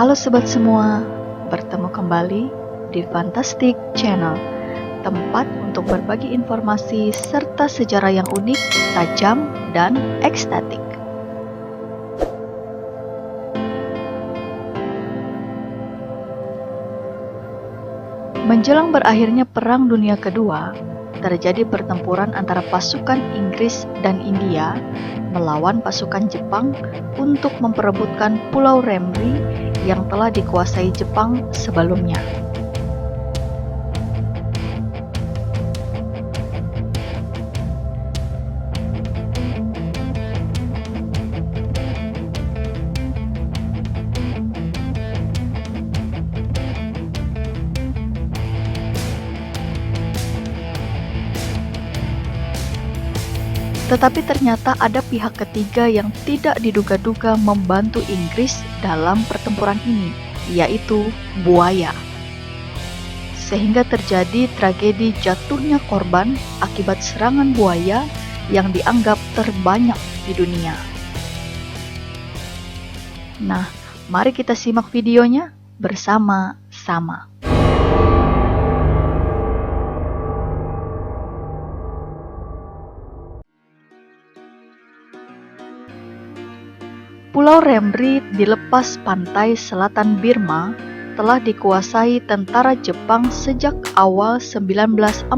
Halo sobat semua, bertemu kembali di Fantastic Channel, tempat untuk berbagi informasi serta sejarah yang unik, tajam, dan ekstatik. Menjelang berakhirnya Perang Dunia Kedua, terjadi pertempuran antara pasukan Inggris dan India melawan pasukan Jepang untuk memperebutkan Pulau Remri yang telah dikuasai Jepang sebelumnya. Tetapi ternyata ada pihak ketiga yang tidak diduga-duga membantu Inggris dalam pertempuran ini, yaitu buaya. Sehingga terjadi tragedi jatuhnya korban akibat serangan buaya yang dianggap terbanyak di dunia. Nah, mari kita simak videonya bersama-sama. Pulau Remri di lepas pantai selatan Burma telah dikuasai tentara Jepang sejak awal 1942.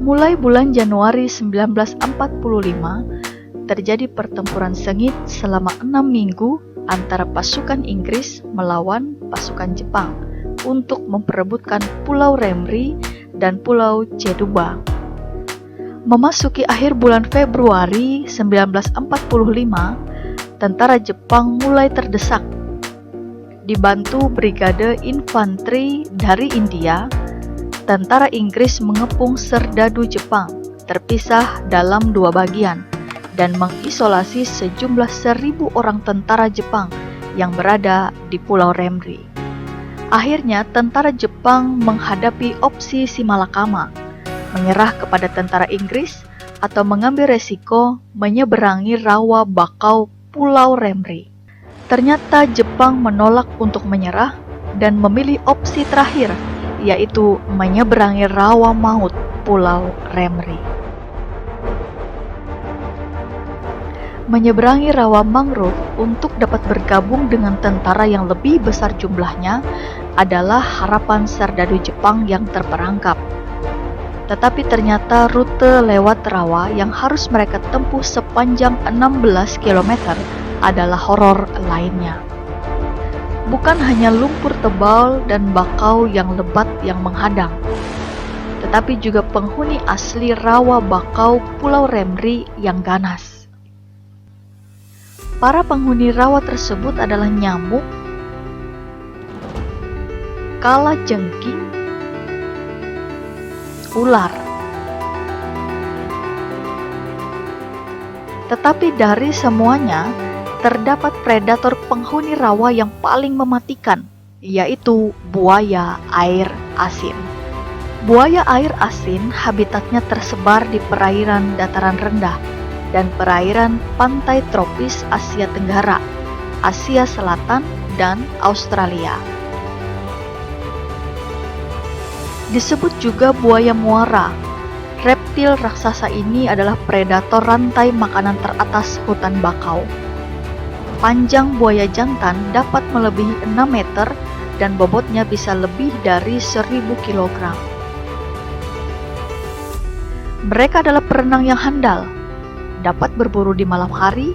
Mulai bulan Januari 1945, terjadi pertempuran sengit selama 6 minggu antara pasukan Inggris melawan pasukan Jepang untuk memperebutkan Pulau Remri dan Pulau Jeduba. Memasuki akhir bulan Februari 1945, tentara Jepang mulai terdesak. Dibantu brigade infanteri dari India, tentara Inggris mengepung serdadu Jepang, terpisah dalam 2 bagian, dan mengisolasi sejumlah 1.000 orang tentara Jepang yang berada di Pulau Remri. Akhirnya, tentara Jepang menghadapi opsi si malakama, menyerah kepada tentara Inggris atau mengambil resiko menyeberangi rawa bakau Pulau Remri. Ternyata Jepang menolak untuk menyerah dan memilih opsi terakhir, yaitu menyeberangi rawa maut Pulau Remri. Menyeberangi rawa mangrove untuk dapat bergabung dengan tentara yang lebih besar jumlahnya adalah harapan serdadu Jepang yang terperangkap. Tetapi ternyata rute lewat rawa yang harus mereka tempuh sepanjang 16 km adalah horor lainnya. Bukan hanya lumpur tebal dan bakau yang lebat yang menghadang, tetapi juga penghuni asli rawa bakau Pulau Remri yang ganas. Para penghuni rawa tersebut adalah nyamuk, kalajengking, ular. Tetapi dari semuanya, terdapat predator penghuni rawa yang paling mematikan, yaitu buaya air asin. Buaya air asin habitatnya tersebar di perairan dataran rendah dan perairan pantai tropis Asia Tenggara, Asia Selatan, dan Australia. Disebut juga buaya muara. Reptil raksasa ini adalah predator rantai makanan teratas hutan bakau. Panjang buaya jantan dapat melebihi 6 meter dan bobotnya bisa lebih dari 1.000 kg. Mereka adalah perenang yang handal, dapat berburu di malam hari,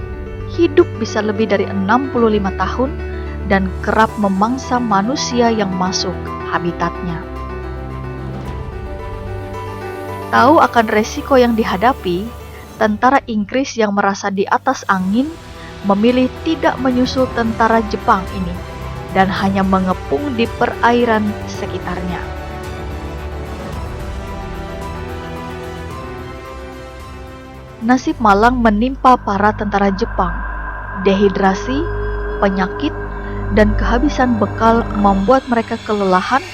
hidup bisa lebih dari 65 tahun, dan kerap memangsa manusia yang masuk habitatnya. Tahu akan resiko yang dihadapi, tentara Inggris yang merasa di atas angin memilih tidak menyusul tentara Jepang ini dan hanya mengepung di perairan sekitarnya. Nasib malang menimpa para tentara Jepang. Dehidrasi, penyakit, dan kehabisan bekal membuat mereka kelelahan.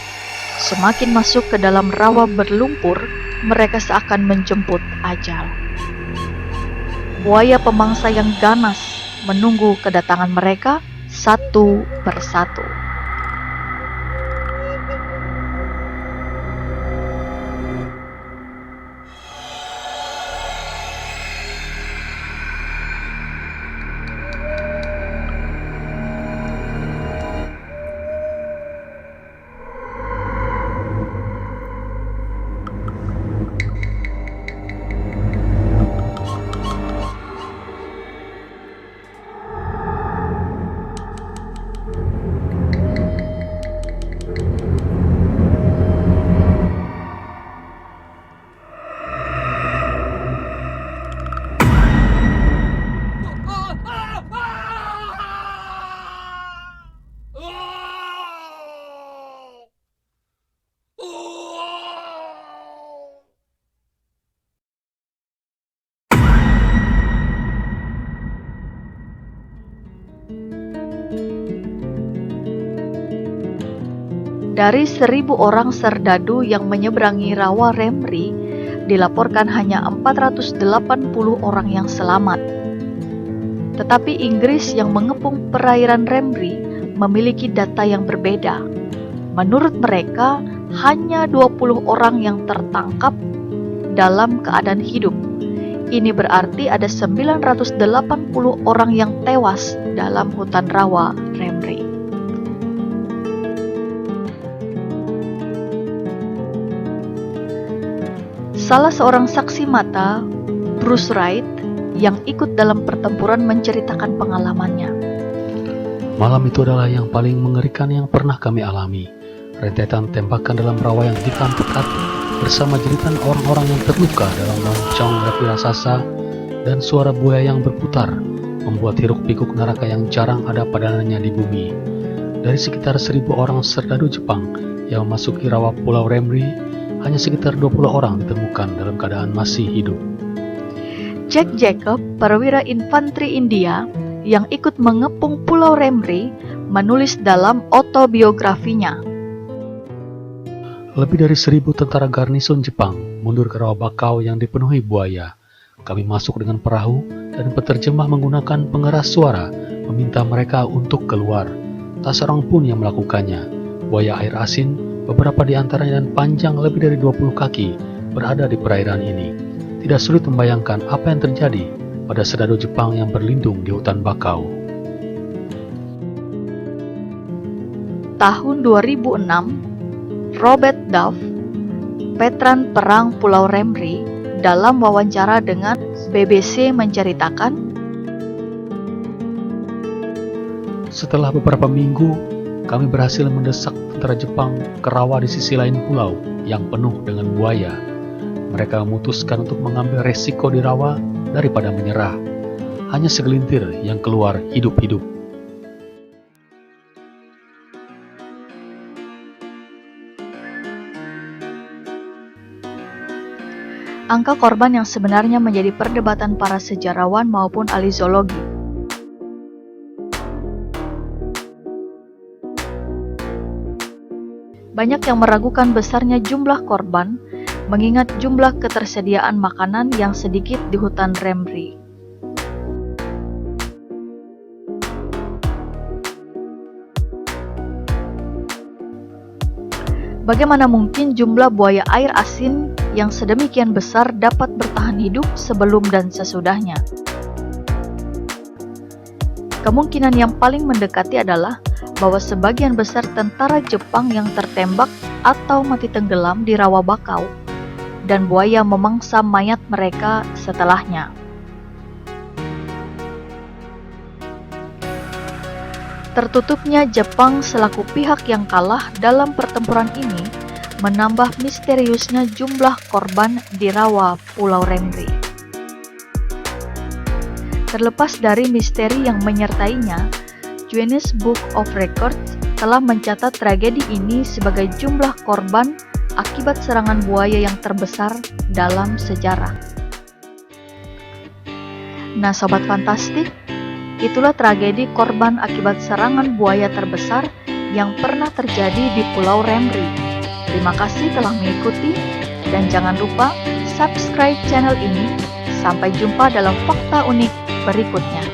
Semakin masuk ke dalam rawa berlumpur, mereka seakan menjemput ajal. Buaya pemangsa yang ganas menunggu kedatangan mereka satu persatu. Dari 1.000 orang serdadu yang menyeberangi rawa Remri, dilaporkan hanya 480 orang yang selamat. Tetapi Inggris yang mengepung perairan Remri memiliki data yang berbeda. Menurut mereka, hanya 20 orang yang tertangkap dalam keadaan hidup. Ini berarti ada 980 orang yang tewas dalam hutan rawa Remri. Salah seorang saksi mata, Bruce Wright, yang ikut dalam pertempuran menceritakan pengalamannya. Malam itu adalah yang paling mengerikan yang pernah kami alami. Rentetan tembakan dalam rawa yang hitam pekat bersama jeritan orang-orang yang terluka dalam loncong api raksasa dan suara buaya yang berputar membuat hiruk-pikuk neraka yang jarang ada padanannya di bumi. Dari sekitar 1.000 orang serdadu Jepang yang memasuki rawa Pulau Remri, hanya sekitar 20 orang ditemukan dalam keadaan masih hidup. Jack Jacob, perwira infanteri India yang ikut mengepung Pulau Remri, menulis dalam autobiografinya. Lebih dari 1.000 tentara garnison Jepang mundur ke rawa bakau yang dipenuhi buaya. Kami masuk dengan perahu dan penerjemah menggunakan pengeras suara meminta mereka untuk keluar. Tak seorang pun yang melakukannya. Buaya air asin, beberapa di antaranya dan panjang lebih dari 20 kaki, berada di perairan ini. Tidak sulit membayangkan apa yang terjadi pada serdadu Jepang yang berlindung di hutan bakau. Tahun 2006, Robert Duff, veteran perang Pulau Remri, dalam wawancara dengan BBC menceritakan, setelah beberapa minggu, kami berhasil mendesak tentara Jepang ke rawa di sisi lain pulau yang penuh dengan buaya. Mereka memutuskan untuk mengambil resiko di rawa daripada menyerah. Hanya segelintir yang keluar hidup-hidup. Angka korban yang sebenarnya menjadi perdebatan para sejarawan maupun ahli zoologi. Banyak yang meragukan besarnya jumlah korban, mengingat jumlah ketersediaan makanan yang sedikit di hutan Remri. Bagaimana mungkin jumlah buaya air asin yang sedemikian besar dapat bertahan hidup sebelum dan sesudahnya? Kemungkinan yang paling mendekati adalah bahwa sebagian besar tentara Jepang yang tertembak atau mati tenggelam di rawa bakau, dan buaya memangsa mayat mereka setelahnya. Tertutupnya Jepang selaku pihak yang kalah dalam pertempuran ini menambah misteriusnya jumlah korban di rawa Pulau Remri. Terlepas dari misteri yang menyertainya, Guinness Book of Records telah mencatat tragedi ini sebagai jumlah korban akibat serangan buaya yang terbesar dalam sejarah. Nah, Sobat Fantastik, itulah tragedi korban akibat serangan buaya terbesar yang pernah terjadi di Pulau Remri. Terima kasih telah mengikuti, dan jangan lupa subscribe channel ini. Sampai jumpa dalam fakta unik berikutnya.